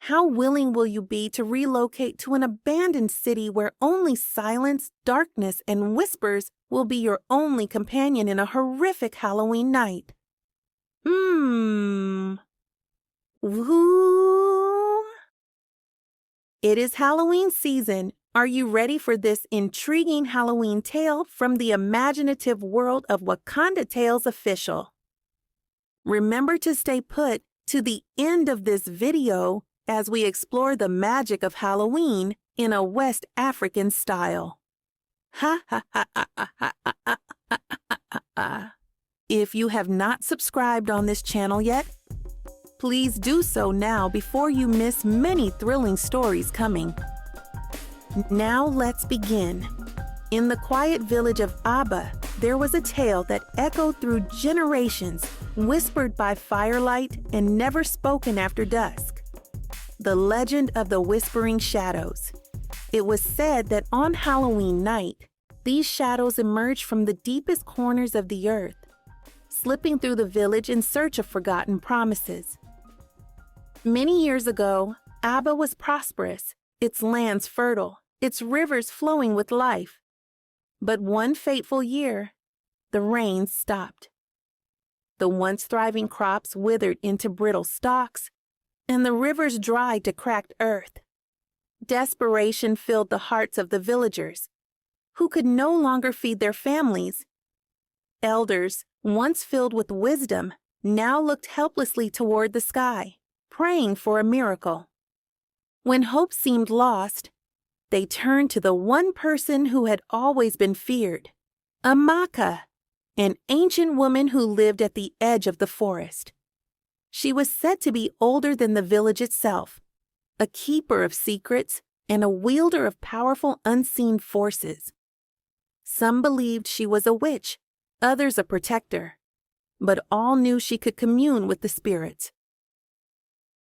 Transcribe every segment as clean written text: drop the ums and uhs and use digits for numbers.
How willing will you be to relocate to an abandoned city where only silence, darkness, and whispers will be your only companion in a horrific Halloween night? Woo. It is Halloween season. Are you ready for this intriguing Halloween tale from the imaginative world of Wakanda Tales Official? Remember to stay put to the end of this video as we explore the magic of Halloween in a West African style. Ha ha ha ha ha ha ha ha ha. If you have not subscribed on this channel yet, please do so now before you miss many thrilling stories coming. Now let's begin. In the quiet village of Aba, there was a tale that echoed through generations, whispered by firelight and never spoken after dusk. The legend of the Whispering Shadows. It was said that on Halloween night, these shadows emerged from the deepest corners of the earth, slipping through the village in search of forgotten promises. Many years ago, Aba was prosperous, its lands fertile, its rivers flowing with life. But one fateful year, the rains stopped. The once thriving crops withered into brittle stalks, and the rivers dried to cracked earth. Desperation filled the hearts of the villagers, who could no longer feed their families. Elders, once filled with wisdom, now looked helplessly toward the sky, praying for a miracle. When hope seemed lost, they turned to the one person who had always been feared, Amaka, an ancient woman who lived at the edge of the forest. She was said to be older than the village itself, a keeper of secrets and a wielder of powerful unseen forces. Some believed she was a witch, others a protector, but all knew she could commune with the spirits.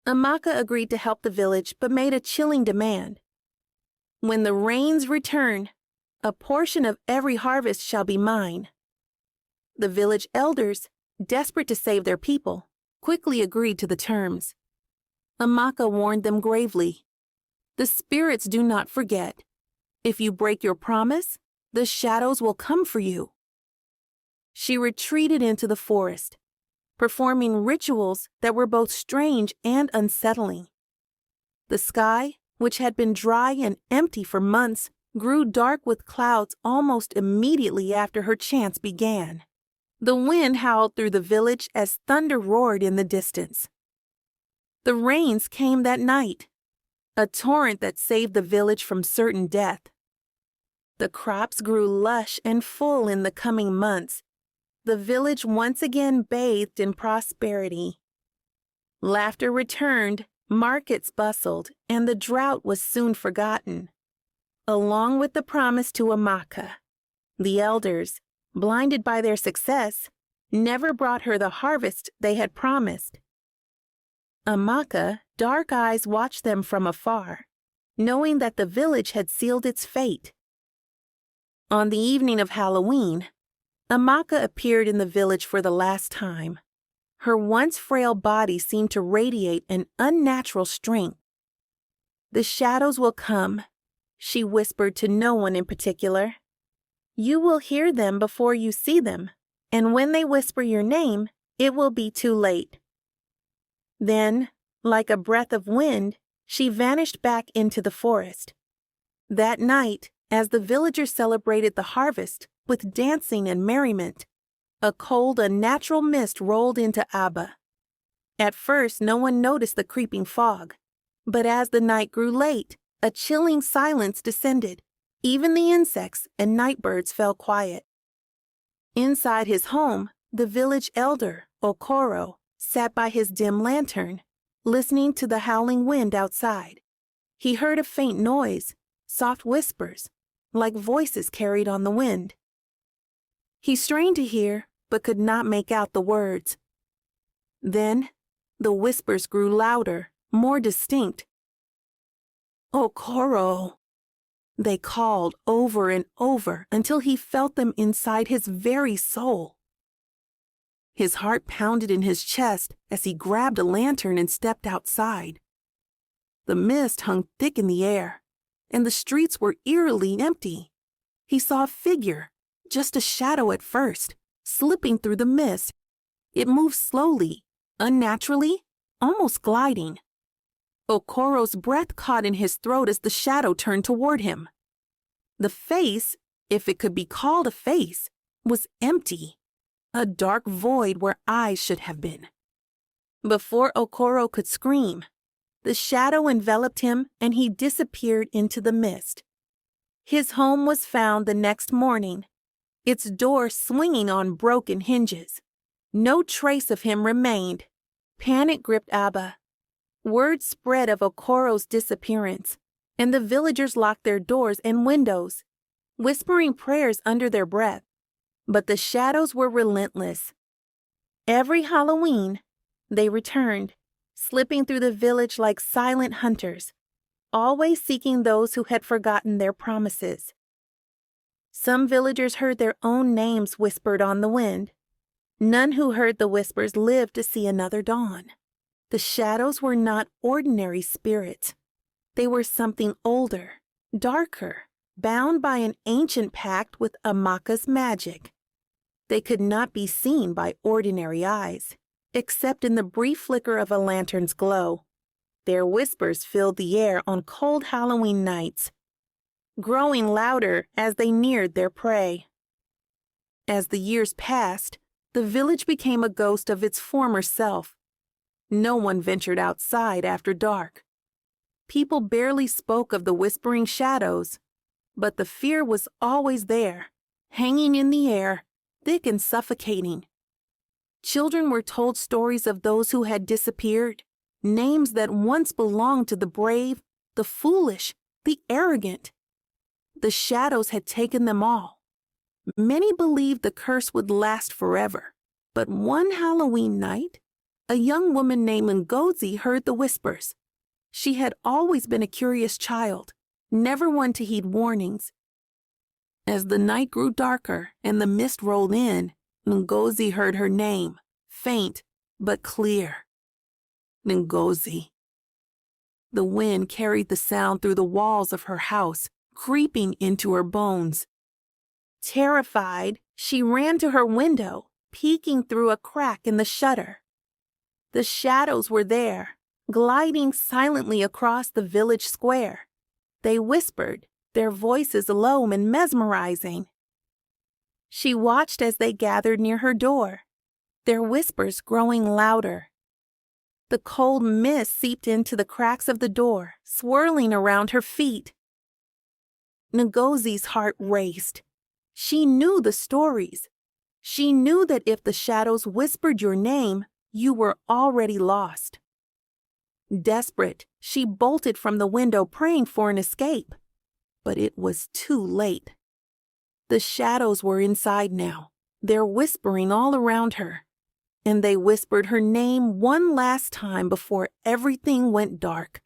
Amaka agreed to help the village but made a chilling demand. When the rains return, a portion of every harvest shall be mine. The village elders, desperate to save their people, quickly agreed to the terms. Amaka warned them gravely, "The spirits do not forget. If you break your promise, the shadows will come for you." She retreated into the forest, performing rituals that were both strange and unsettling. The sky, which had been dry and empty for months, grew dark with clouds almost immediately after her chants began. The wind howled through the village as thunder roared in the distance. The rains came that night, a torrent that saved the village from certain death. The crops grew lush and full in the coming months. The village once again bathed in prosperity. Laughter returned, markets bustled, and the drought was soon forgotten. Along with the promise to Amaka, the elders, blinded by their success, never brought her the harvest they had promised. Amaka, dark eyes watched them from afar, knowing that the village had sealed its fate. On the evening of Halloween, Amaka appeared in the village for the last time. Her once frail body seemed to radiate an unnatural strength. "The shadows will come," she whispered to no one in particular. "You will hear them before you see them, and when they whisper your name, it will be too late." Then, like a breath of wind, she vanished back into the forest. That night, as the villagers celebrated the harvest with dancing and merriment, a cold, unnatural mist rolled into Aba. At first, no one noticed the creeping fog, but as the night grew late, a chilling silence descended. Even the insects and night birds fell quiet. Inside his home, the village elder, Okoro, sat by his dim lantern, listening to the howling wind outside. He heard a faint noise, soft whispers, like voices carried on the wind. He strained to hear, but could not make out the words. Then, the whispers grew louder, more distinct. "Okoro," they called over and over until he felt them inside his very soul. His heart pounded in his chest as he grabbed a lantern and stepped outside. The mist hung thick in the air, and the streets were eerily empty. He saw a figure, just a shadow at first, slipping through the mist. It moved slowly, unnaturally, almost gliding. Okoro's breath caught in his throat as the shadow turned toward him. The face, if it could be called a face, was empty, a dark void where eyes should have been. Before Okoro could scream, the shadow enveloped him and he disappeared into the mist. His home was found the next morning, its door swinging on broken hinges. No trace of him remained. Panic gripped Abba. Word spread of Okoro's disappearance, and the villagers locked their doors and windows, whispering prayers under their breath. But the shadows were relentless. Every Halloween, they returned, slipping through the village like silent hunters, always seeking those who had forgotten their promises. Some villagers heard their own names whispered on the wind. None who heard the whispers lived to see another dawn. The shadows were not ordinary spirits. They were something older, darker, bound by an ancient pact with Amaka's magic. They could not be seen by ordinary eyes, except in the brief flicker of a lantern's glow. Their whispers filled the air on cold Halloween nights, growing louder as they neared their prey. As the years passed, the village became a ghost of its former self. No one ventured outside after dark. People barely spoke of the whispering shadows, but the fear was always there, hanging in the air, thick and suffocating. Children were told stories of those who had disappeared, names that once belonged to the brave, the foolish, the arrogant. The shadows had taken them all. Many believed the curse would last forever, but one Halloween night, a young woman named Ngozi heard the whispers. She had always been a curious child, never one to heed warnings. As the night grew darker and the mist rolled in, Ngozi heard her name, faint but clear. Ngozi. The wind carried the sound through the walls of her house, creeping into her bones. Terrified, she ran to her window, peeking through a crack in the shutter. The shadows were there, gliding silently across the village square. They whispered, their voices low and mesmerizing. She watched as they gathered near her door, their whispers growing louder. The cold mist seeped into the cracks of the door, swirling around her feet. Ngozi's heart raced. She knew the stories. She knew that if the shadows whispered your name, you were already lost. Desperate, she bolted from the window, praying for an escape. But it was too late. The shadows were inside now, their whispering all around her, and they whispered her name one last time before everything went dark.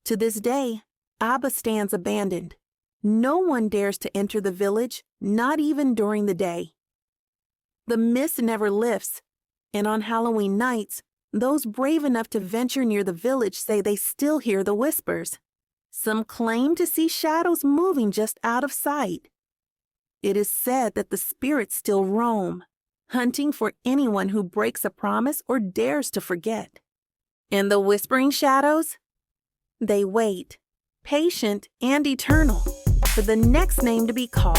To this day, Abba stands abandoned. No one dares to enter the village, not even during the day. The mist never lifts, and on Halloween nights, those brave enough to venture near the village say they still hear the whispers. Some claim to see shadows moving just out of sight. It is said that the spirits still roam, hunting for anyone who breaks a promise or dares to forget. And the whispering shadows? They wait, patient and eternal, for the next name to be called.